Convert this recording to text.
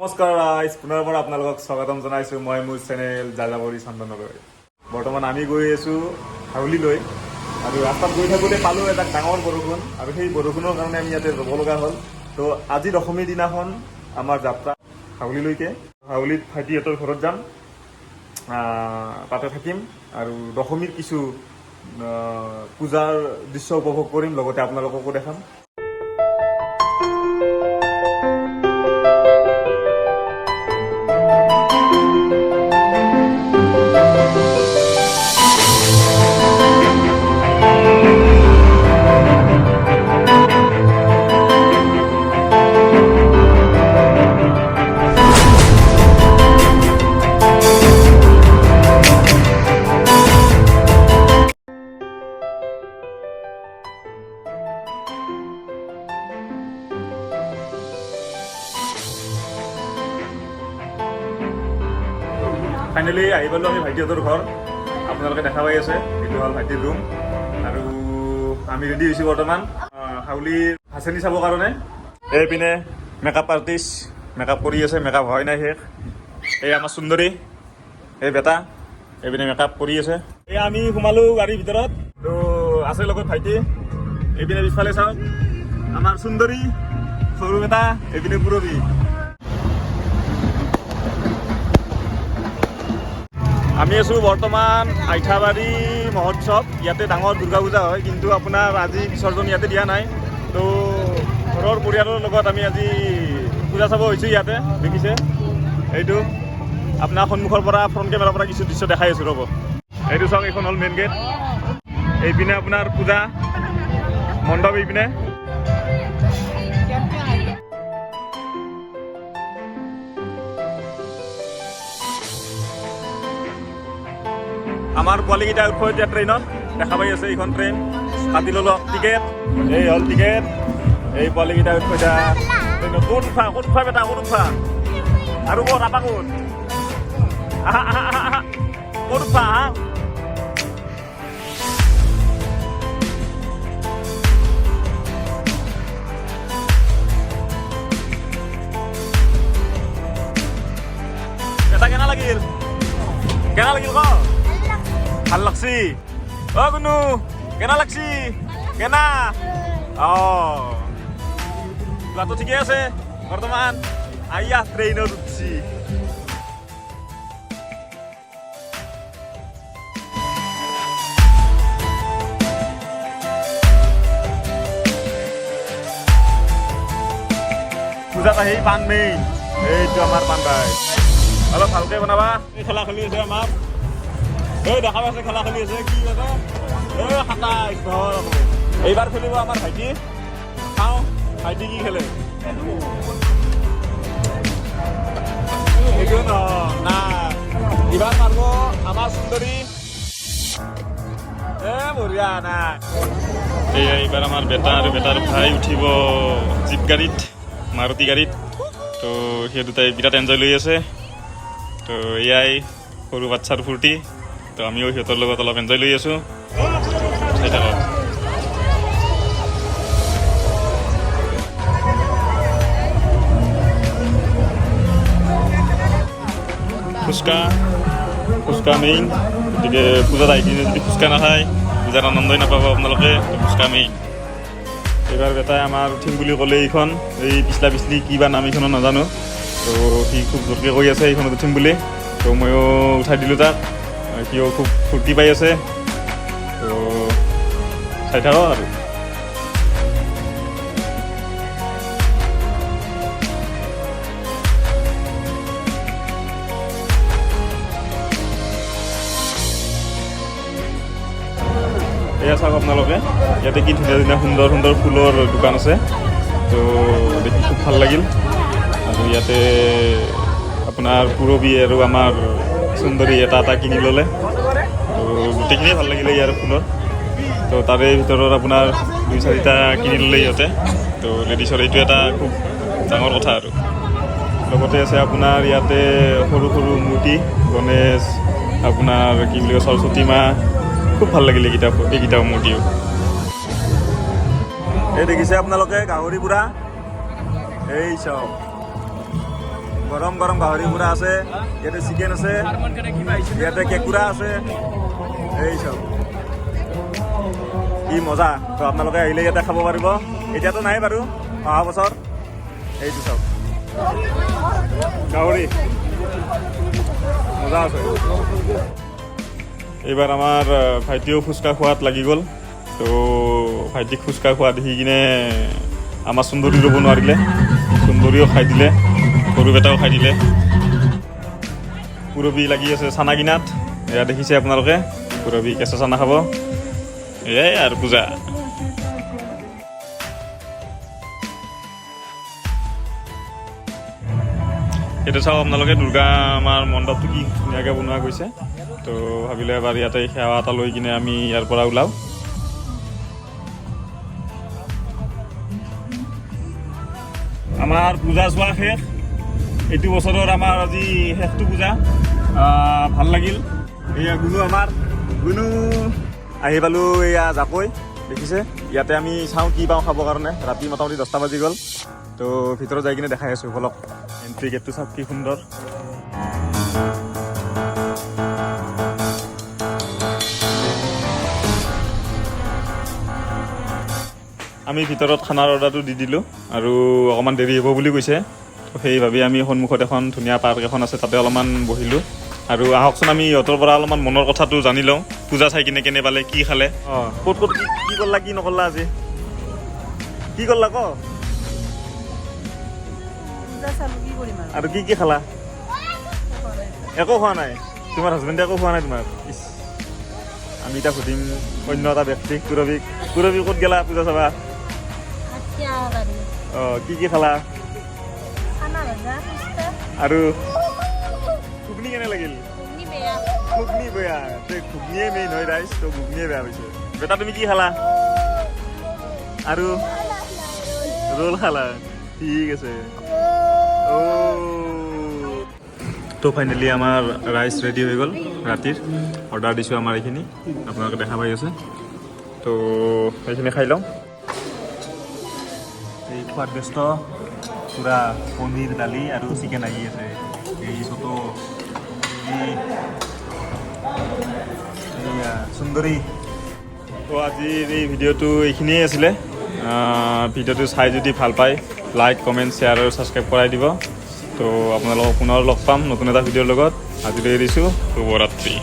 নমস্কাৰ ৰাইজ, পুনৰবাৰ আপোনালোকক স্বাগতম জনাইছোঁ মই মোৰ চেনেল যাযাবৰী চন্দনলৈ। বৰ্তমান আমি গৈ আছোঁ হাউলিলৈ আৰু ৰাস্তাত গৈ থাকোঁতে পালোঁ এটা ডাঙৰ বৰষুণ আৰু সেই বৰষুণৰ কাৰণে আমি ইয়াতে ৰ'ব লগা হ'ল। তো আজি দশমীৰ দিনাখন আমাৰ যাত্ৰা হাউলিলৈকে। হাউলিত ভাইটিহঁতৰ ঘৰত যাম, তাতে থাকিম আৰু দশমীৰ কিছু পূজাৰ দৃশ্য উপভোগ কৰিম, লগতে আপোনালোককো দেখাম। ফাইনেলি আহি পালোঁ আমি ভাইটিহঁতৰ ঘৰ। আপোনালোকে দেখা পাই আছে, এইটো হ'ল ভাইটিৰ ৰুম আৰু আমি ৰেডি হৈছোঁ বৰ্তমান হাউলিৰ ভাচনি চাবৰ কাৰণে। এইপিনে মেকআপ আৰ্টিষ্ট মেকআপ কৰি আছে, মেকআপ হয় নাই শেষ। এই আমাৰ সুন্দৰী, এই বেটা এইপিনে মেকআপ কৰি আছে। এই আমি সোমালোঁ গাড়ীৰ ভিতৰত, তো আছে লগত ভাইটি। এইপিনে পিছফালে চাওক আমাৰ সুন্দৰী, সৰু বেটা, এইপিনে পুৰবী। আমি আছোঁ বৰ্তমান আইঠাবাৰী মহোৎসৱ। ইয়াতে ডাঙৰ দুৰ্গা পূজা হয়, কিন্তু আপোনাৰ আজি বিসৰ্জন ইয়াতে দিয়া নাই। তো ঘৰৰ পৰিয়ালৰ লগত আমি আজি পূজা চাব হৈছোঁ ইয়াতে। দেখিছে এইটো আপোনাৰ সন্মুখৰ পৰা ফ্ৰণ্ট কেমেৰাৰ পৰা কিছু দৃশ্য দেখাই আছোঁ ৰ'ব। এইটো চাওক, এইখন হ'ল মেইন গেট। এইপিনে আপোনাৰ পূজা মণ্ডপ, এইপিনে আমাৰ পোৱালীকেইটা উঠব এতিয়া ট্ৰেইনত। দেখা পাই আছে এইখন ট্ৰেইন, কাটি ল'লো টিকেট। এই হ'ল টিকেট, এই পোৱালীকেইটা উঠব এতিয়া ট্ৰেইনত। ক'ত উঠা, ক'ত উঠা বেটা, ক'ত উঠা আৰু ক'ত আপা, ক'ত আহা আহা আহা আহা, ক'ত উঠা আহা। এটা কেনা লাগিল, কেনা লাগিল ক? ভাল লাগছি। অ গুনু, কেনা লাগছি? কেনা? যোৱাটো ঠিকে আছে বৰ্তমান। আইয়া ট্ৰেইনত উঠছি। পূজাত আহি পাণ মেইন, এইটো আমাৰ পাণ ভাই। অলপ ভালকে বনাবা। এই খেলা খেলি আছে আমাৰ, এই দেখা পাইছে খেলা খেলি আছে। কি আছে এই 27 নহ'ল আকৌ। এইবাৰ খেলিব আমাৰ ভাইটি। চাওঁ ভাইটি কি খেলে। এইটো না এইবাৰ মাৰিব আমাৰ সুন্দৰী। বঢ়িয়া না। এইবাৰ আমাৰ বেটা আৰু বেটাৰ ভাই উঠিব জীপ গাড়ীত, মাৰুতি গাড়ীত। তো সেই দুটাই বিৰাট এনজয় লৈ আছে। তো এয়াই সৰু বাচ্ছাৰ ফূৰ্তি। তো আমিও সিহঁতৰ লগত অলপ এনজয় লৈ আছোঁ। চাই থাকক। ফুচকা মেইন। গতিকে পূজাত আহি কিনে যদি ফুচকা নাখায় পূজাৰ আনন্দই নাপাব আপোনালোকে। ফুচকা মেইন। এইবাৰ বেটাই আমাৰ উঠিম বুলি ক'লে এইখন, এই পিছলা পিছলি কিবা নাম এইখনো নাজানো। তো সি খুব জোৰকৈ কৈ আছে এইখনত উঠিম বুলি। তো ময়ো উঠাই দিলোঁ তাক, সিও খুব ফূৰ্তি পাই আছে। তো চাই থাকক আৰু। এয়া চাওক আপোনালোকে, ইয়াতে কি ধুনীয়া ধুনীয়া সুন্দৰ সুন্দৰ ফুলৰ দোকান আছে। তো দেখি খুব ভাল লাগিল। আৰু ইয়াতে আপোনাৰ পুৰবী আৰু আমাৰ সুন্দৰী এটা এটা কিনি ল'লে। তো গোটেইখিনিয়ে ভাল লাগিলে ইয়াৰ ফুলৰ। তো তাৰে ভিতৰত আপোনাৰ 2-4টা কিনি ল'লে ইহঁতে। তো লেডিছৰ এইটো এটা খুব ডাঙৰ কথা আৰু। লগতে আছে আপোনাৰ ইয়াতে সৰু সৰু মূৰ্তি, গণেশ, আপোনাৰ কি বুলি কয় সৰস্বতী মা। খুব ভাল লাগিলে এইকেইটা মূৰ্তিও। এই দেখিছে আপোনালোকে গাহৰি পুৰা, এই চাওক গৰম গৰম গাহৰি পুৰা আছে, ইয়াতে চিকেন আছে, ইয়াতে কেঁকুৰা আছে, এই চব কি মজা। তো আপোনালোকে আহিলে ইয়াতে খাব পাৰিব। এতিয়াতো নাই বাৰু, অহা বছৰ। এইটো চাওক গাহৰি মজা আছে। এইবাৰ আমাৰ ভাইটিও ফুচকা খোৱাত লাগি গ'ল। তো ভাইটিক ফুচকা খোৱা দেখি কিনে আমাৰ সুন্দৰী ৰ'ব নোৱাৰিলে, সুন্দৰীও খাই দিলে, সৰু বেটাও খাই দিলে। পুৰবী লাগি আছে চানা কিনাত, এয়া দেখিছে আপোনালোকে, পুৰবী কেঁচা চানা খাব। এয়াই আৰু পূজা। এইটো চাওক আপোনালোকে, দুৰ্গা আমাৰ মণ্ডপটো কি ধুনীয়াকৈ বনোৱা গৈছে। তো ভাবিলে এবাৰ ইয়াতে সেৱা এটা লৈ কিনে আমি ইয়াৰ পৰা ওলাওঁ। আমাৰ পূজা চোৱা শেষ, এইটো বছৰৰ আমাৰ আজি শেষটো পূজা। ভাল লাগিল। এয়া গুণু আমাৰ, গুণু আহি পালোঁ এয়া জাকৈ, দেখিছে। ইয়াতে আমি চাওঁ কি পাওঁ খাবৰ কাৰণে। ৰাতি মোটামুটি 10টা বাজি গ'ল। তো ভিতৰত যাই কিনে দেখাই আছোঁ বলক। এণ্ট্ৰি গেটটো চাওক কি সুন্দৰ। আমি ভিতৰত খানাৰ অৰ্ডাৰটো দি দিলোঁ আৰু অকণমান দেৰি হ'ব বুলি কৈছে। তো সেই ভাবি আমি সন্মুখত এখন ধুনীয়া পাৰ্ক এখন আছে, তাতে অলপমান বহিলোঁ। আৰু আহকচোন আমি ইহঁতৰ পৰা অলপমান মনৰ কথাটো জানি লওঁ, পূজা চাই কিনে কেনে পালে, কি খালে। ক'ত ক'ত কি কৰিলা, কি নকৰিলা আজি, কি কৰিলা ক? আৰু কি কি খালা? একো খোৱা নাই? তোমাৰ হাজবেণ্ডে একো খোৱা নাই তোমাৰ? আমি এতিয়া সুধিম অন্য এটা ব্যক্তিক, পুৰবীক। পুৰবী ক'ত গেলা পূজা চাবা? কি কি খালা? আৰু ঘুগনি কেনে লাগিল? ঘুগনি বেয়া, ঘুগনিয়ে মেইন হয় ৰাইজ, তো ঘুগনিয়ে বেয়া হৈছে। বেটা তুমি কি খালা? আৰু ৰোল খালা? ঠিক আছে। তো ফাইনেলি আমাৰ ৰাইচ ৰেডি হৈ গ'ল ৰাতিৰ। অৰ্ডাৰ দিছোঁ আমাৰ এইখিনি, আপোনালোকে দেখা পাই আছে। তো সেইখিনি খাই লওঁ। এই খোৱাত ব্যস্ত পূৰা পনীৰ, দালি আৰু চিকেন আহি আছে। এই চটো সুন্দৰী। তো আজিৰ এই ভিডিঅ'টো এইখিনিয়ে আছিলে। ভিডিঅ'টো চাই যদি ভাল পায়, লাইক, কমেণ্ট, শ্বেয়াৰ আৰু ছাবস্ক্ৰাইব কৰাই দিব। তো আপোনালোকক পুনৰ লগ পাম নতুন এটা ভিডিঅ'ৰ লগত। আজিলৈ এৰিছোঁ। শুভৰাত্ৰি।